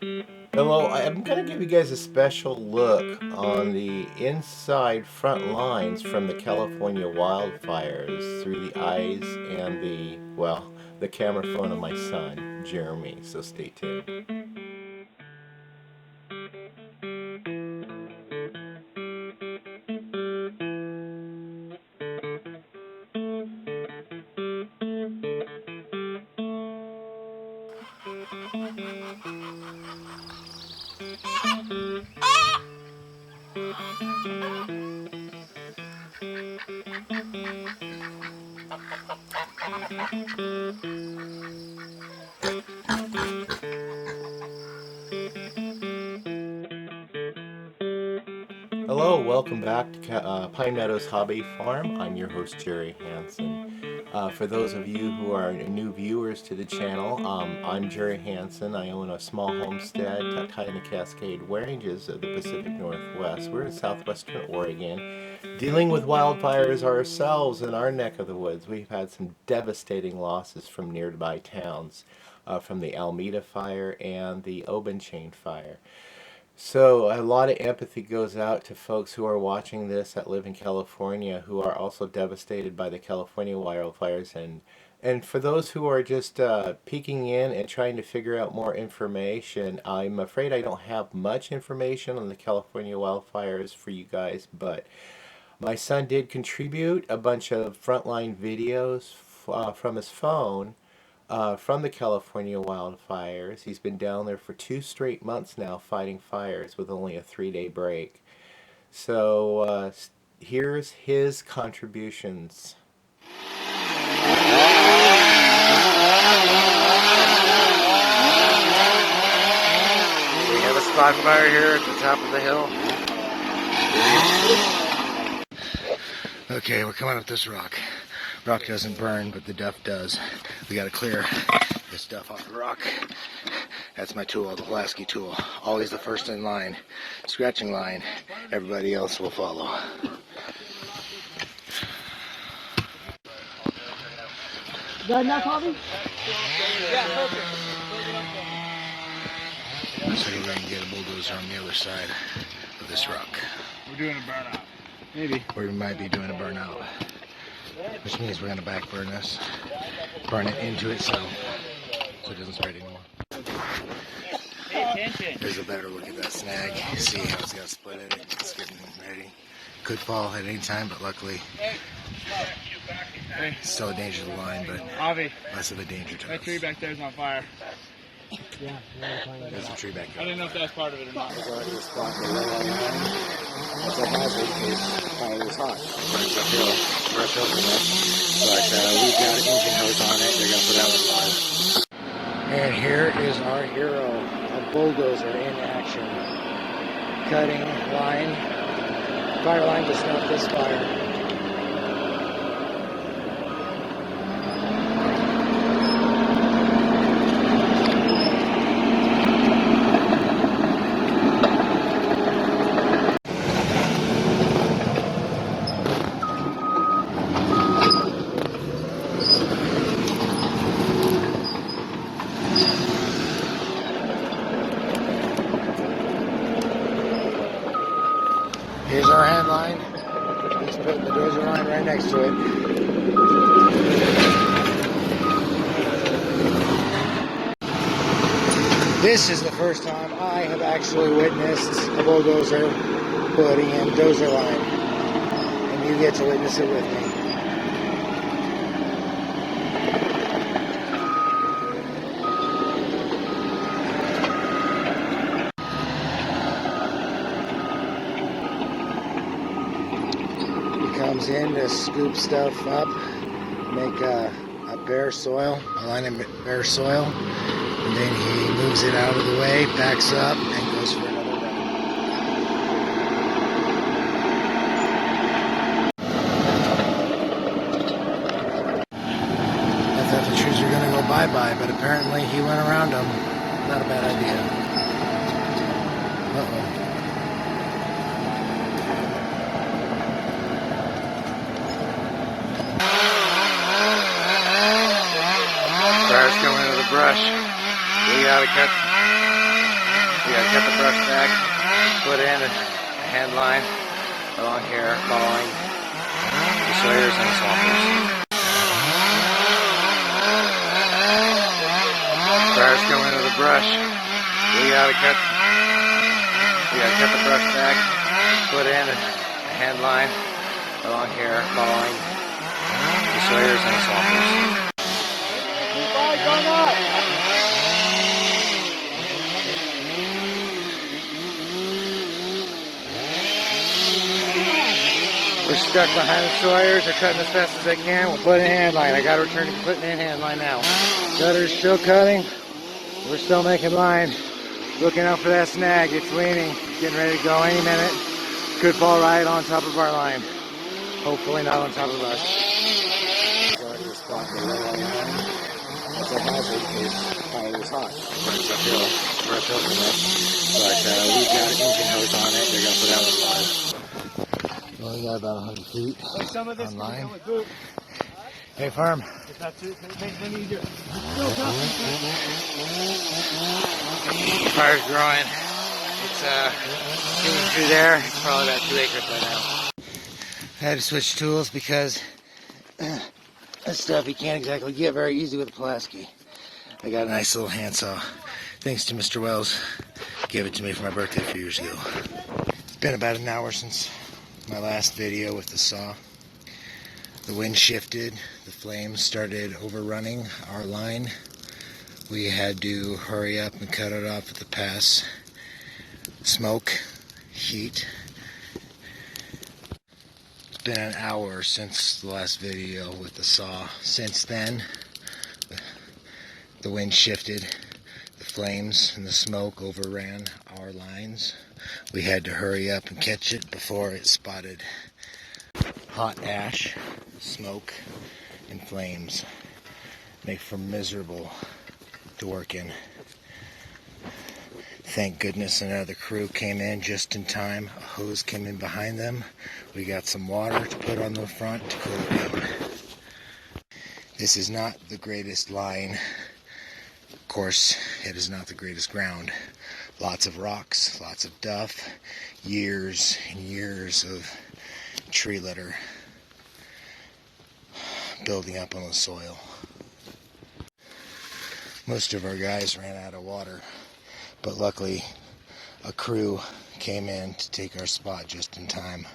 Hello, I'm going to give you guys a special look on the inside front lines from the California wildfires through the eyes and the camera phone of my son, Jeremy, so stay tuned. Hello, welcome back to Pine Meadows Hobby Farm. I'm your host, Jerry Hansen. For those of you who are new viewers to the channel, I'm Jerry Hansen. I own a small homestead tucked high in the Cascade Ranges of the Pacific Northwest. We're in southwestern Oregon, dealing with wildfires ourselves in our neck of the woods. We've had some devastating losses from nearby towns, from the Alameda fire and the Obenchain fire. So a lot of empathy goes out to folks who are watching this that live in California who are also devastated by the California wildfires, and for those who are just peeking in and trying to figure out more information. I'm afraid I don't have much information on the California wildfires for you guys, but my son did contribute a bunch of Frontline videos from his phone from the California wildfires. He's been down there for 2 straight months now fighting fires with only a 3-day break. So here's his contributions. We have a spot fire here at the top of the hill. Okay, we're coming up this rock. Rock doesn't burn, but the duff does. We gotta clear this stuff off the rock. That's my tool, the Pulaski tool. Always the first in line. Scratching line. Everybody else will follow. Good enough, Bobby? Looks like we're going to get a bulldozer on the other side of this rock. We're doing a burnout. Maybe. Or we might be doing a burnout. Which means we're going to back burn this. Burn it into it so it doesn't spread anymore. Pay attention. There's a better look at that snag. See how it's got split in it. It's getting ready. Could fall at any time, but luckily it's still a danger to the line, but Avi, less of a danger to that us. tree back there is on fire. Yeah, There's a tree back I there. didn't know if that was part of it or not. There's already a spot in the line. That's a hazard in case fire is hot. Burns uphill. Brush over that. But we've got an engine hose on it. They're going to put out the fire. And here is our hero, a bulldozer in action. Cutting line, fire line to stop this fire. Here's our hand line. He's putting the dozer line right next to it. This is the first time I have actually witnessed a bulldozer putting in dozer line. And you get to witness it with me. Comes in to scoop stuff up, make a bare soil, a line of bare soil, and then he moves it out of the way, backs up, and goes for another run. I thought the trees were going to go bye-bye, but apparently he went around them. Not a bad idea. Uh-oh. Fire's coming into the brush. We gotta cut brush back, put in a hand line along here, following the sawyers and the swampers. Fires coming into the brush. We gotta cut the brush back, put in a hand line along here, following the sawyers and the swampers. We're stuck behind the sawyers. They're cutting as fast as they can. We'll put in a hand line. I gotta return to putting in a hand line now. Cutter's still cutting. We're still making line. Looking out for that snag. It's leaning. Getting ready to go any minute. Could fall right on top of our line. Hopefully not on top of us. That's a hazard because fire is hot. Burns uphill. Burns uphill from us. But we've got an engine hose on it. They're gonna put out a line. Well, we got about 100 feet online. Hey, farm. Fire's growing. It's getting through there. It's probably about 2 acres by now. I had to switch tools because this stuff you can't exactly get very easy with a Pulaski. I got a nice little handsaw. Thanks to Mr. Wells. Gave it to me for my birthday a few years ago. It's been about an hour since my last video with the saw. The wind shifted, the flames started overrunning our line. We had to hurry up and cut it off at the pass. Smoke, heat. It's been an hour since the last video with the saw. Since then, the wind shifted, the flames and the smoke overran our lines. We had to hurry up and catch it before it spotted hot ash, smoke, and flames. Make for miserable to work in. Thank goodness another crew came in just in time. A hose came in behind them. We got some water to put on the front to cool it down. This is not the greatest line. Of course, it is not the greatest ground. Lots of rocks, lots of duff, years and years of tree litter building up on the soil. Most of our guys ran out of water, but luckily a crew came in to take our spot just in time.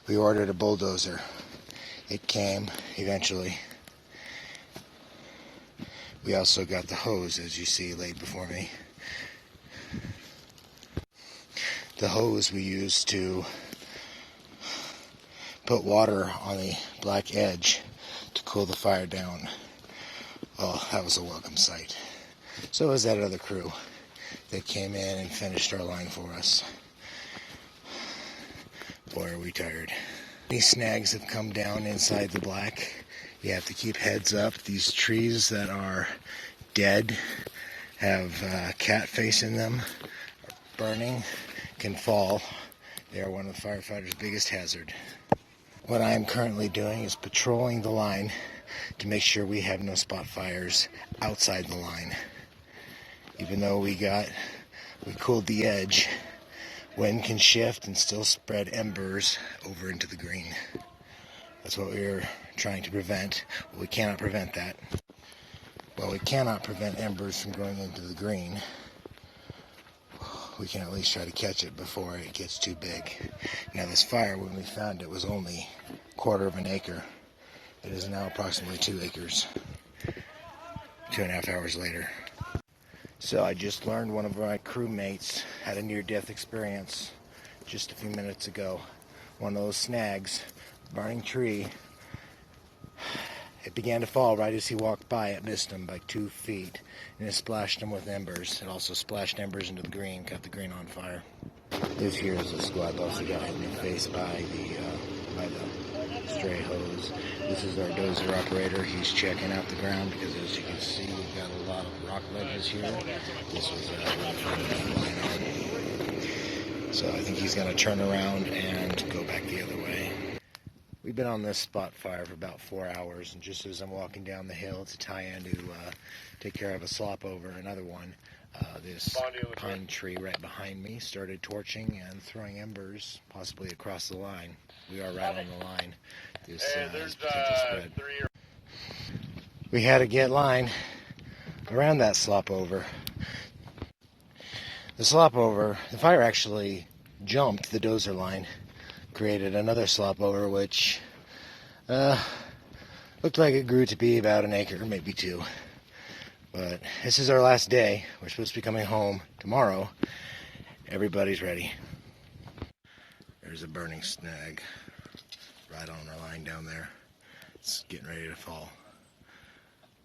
We ordered a bulldozer. It came eventually. We also got the hose, as you see, laid before me. The hose we used to put water on the black edge to cool the fire down. Oh, that was a welcome sight. So was that other crew that came in and finished our line for us. Boy, are we tired. These snags have come down inside the black. You have to keep heads up. These trees that are dead have cat face in them, are burning, can fall. They are one of the firefighters' biggest hazard. What I am currently doing is patrolling the line to make sure we have no spot fires outside the line. Even though we cooled the edge, wind can shift and still spread embers over into the green. That's what we're trying to prevent. We cannot prevent that. Well, we cannot prevent embers from going into the green. We can at least try to catch it before it gets too big. Now this fire, when we found it, was only a quarter of an acre. It is now approximately 2 acres. 2.5 hours later. So I just learned one of my crewmates had a near-death experience just a few minutes ago. One of those snags, burning tree. It began to fall right as he walked by. It missed him by 2 feet, and it splashed him with embers. It also splashed embers into the green, got the green on fire. This here is a squad boss that got hit in the face by the stray hose. This is our dozer operator. He's checking out the ground because, as you can see, we've got a lot of rock ledges here. This was so I think he's going to turn around and go back the other way. We've been on this spot fire for about 4 hours, and just as I'm walking down the hill to tie in to take care of a slop over another one, This pine tree right behind me started torching and throwing embers, possibly across the line. We are right on the line. This is potential spread. We had to get line around that slop over. The slop over, the fire actually jumped the dozer line, created another slop over, which looked like it grew to be about an acre, maybe two. But this is our last day. We're supposed to be coming home tomorrow. Everybody's ready. There's a burning snag right on our line down there. It's getting ready to fall.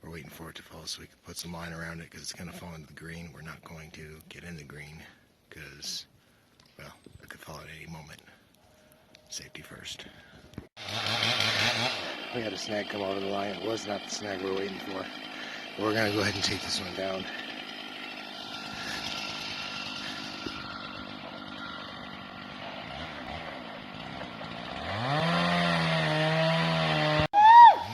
We're waiting for it to fall so we can put some line around it because it's going to fall into the green. We're not going to get in the green because, well, it could fall at any moment. Safety first. We had a snag come over the line. It was not the snag we were waiting for. We're going to go ahead and take this one down.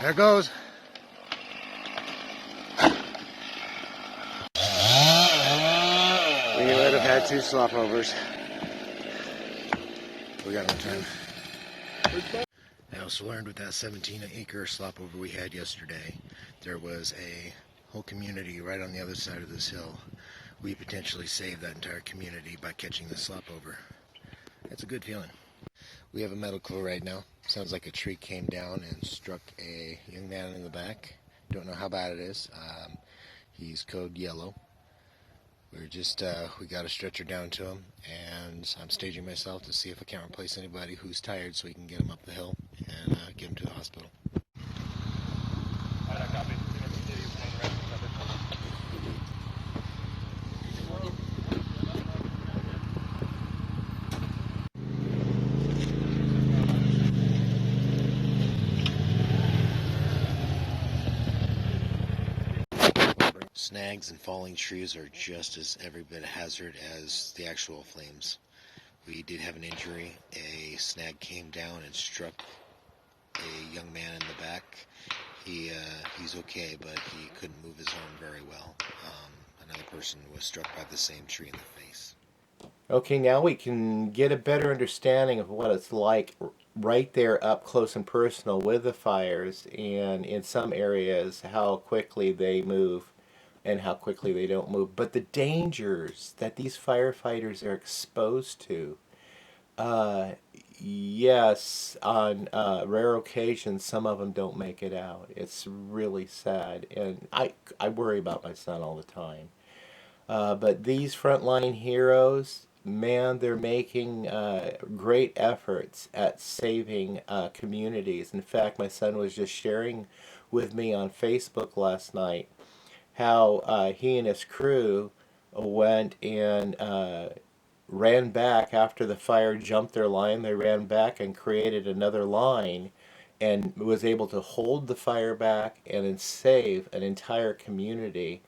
There it goes. We would have had two slop overs. We got no time. I also learned with that 17-acre slop over we had yesterday, there was a whole community right on the other side of this hill. We potentially saved that entire community by catching the slop over. That's a good feeling. We have a medical right now. Sounds like a tree came down and struck a young man in the back. Don't know how bad it is. He's code yellow. We got a stretcher down to him, and I'm staging myself to see if I can't replace anybody who's tired so we can get him up the hill and get him to the hospital. Snags and falling trees are just as every bit a hazard as the actual flames. We did have an injury. A snag came down and struck a young man in the back. He's okay, but he couldn't move his arm very well. Another person was struck by the same tree in the face. Okay, now we can get a better understanding of what it's like right there up close and personal with the fires, and in some areas how quickly they move and how quickly they don't move. But the dangers that these firefighters are exposed to, yes, on rare occasions, some of them don't make it out. It's really sad, and I worry about my son all the time. But these frontline heroes, man, they're making great efforts at saving communities. In fact, my son was just sharing with me on Facebook last night how he and his crew went and ran back after the fire jumped their line. They ran back and created another line and was able to hold the fire back and then save an entire community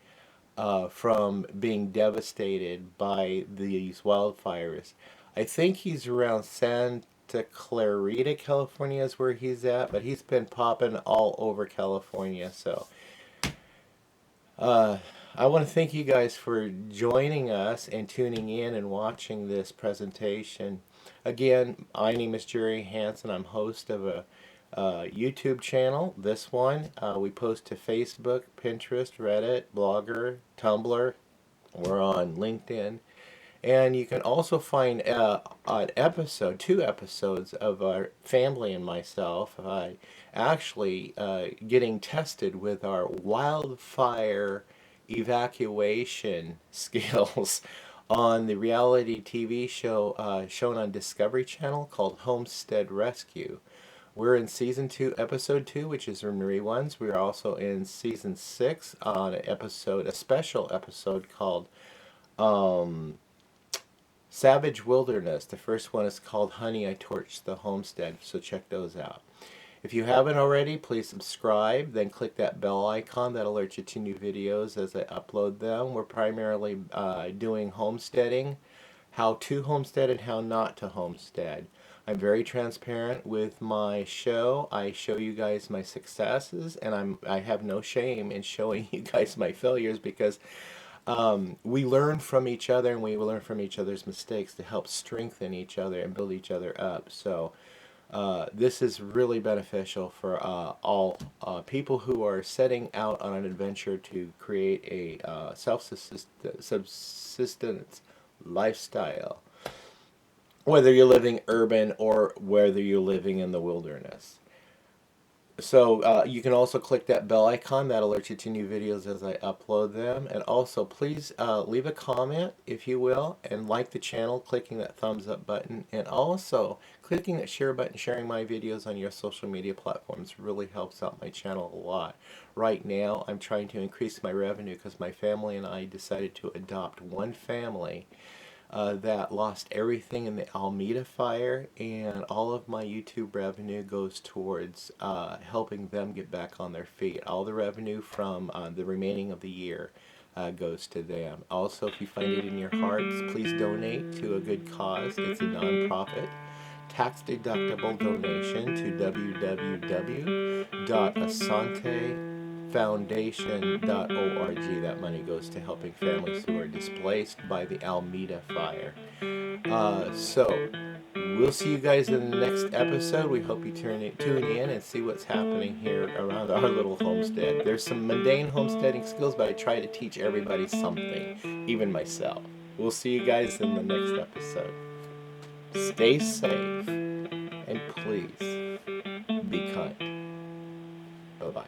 from being devastated by these wildfires. I think he's around Santa Clarita, California is where he's at, but he's been popping all over California. So I want to thank you guys for joining us and tuning in and watching this presentation. Again, my name is Jerry Hansen. I'm host of a YouTube channel. This one, we post to Facebook, Pinterest, Reddit, Blogger, Tumblr. We're on LinkedIn. And you can also find two episodes of our family and myself actually getting tested with our wildfire evacuation skills on the reality TV show shown on Discovery Channel called Homestead Rescue. We're in Season 2, Episode 2, which is in reruns. We're also in Season 6 on a special episode called Savage Wilderness. The first one is called Honey, I Torched the Homestead, so check those out. If you haven't already, please subscribe, then click that bell icon. That alerts you to new videos as I upload them. We're primarily doing homesteading, how to homestead and how not to homestead. I'm very transparent with my show. I show you guys my successes, and I have no shame in showing you guys my failures because We learn from each other, and we learn from each other's mistakes to help strengthen each other and build each other up. So this is really beneficial for all people who are setting out on an adventure to create a self-subsistence lifestyle, whether you're living urban or whether you're living in the wilderness. So you can also click that bell icon that alerts you to new videos as I upload them. And also, please leave a comment, if you will, and like the channel, clicking that thumbs up button, and also clicking that share button, sharing my videos on your social media platforms really helps out my channel a lot. Right now, I'm trying to increase my revenue because my family and I decided to adopt one family that lost everything in the Alameda fire, and all of my YouTube revenue goes towards helping them get back on their feet. All the revenue from the remaining of the year goes to them. Also, if you find it in your hearts, please donate to a good cause. It's a nonprofit tax-deductible donation to www.asantefoundation.org. That money goes to helping families who are displaced by the Alameda fire. So we'll see you guys in the next episode. We hope you tune in and see what's happening here around our little homestead. There's some mundane homesteading skills, but I try to teach everybody something, even myself. We'll see you guys in the next episode. Stay safe, and please be kind. Bye-bye.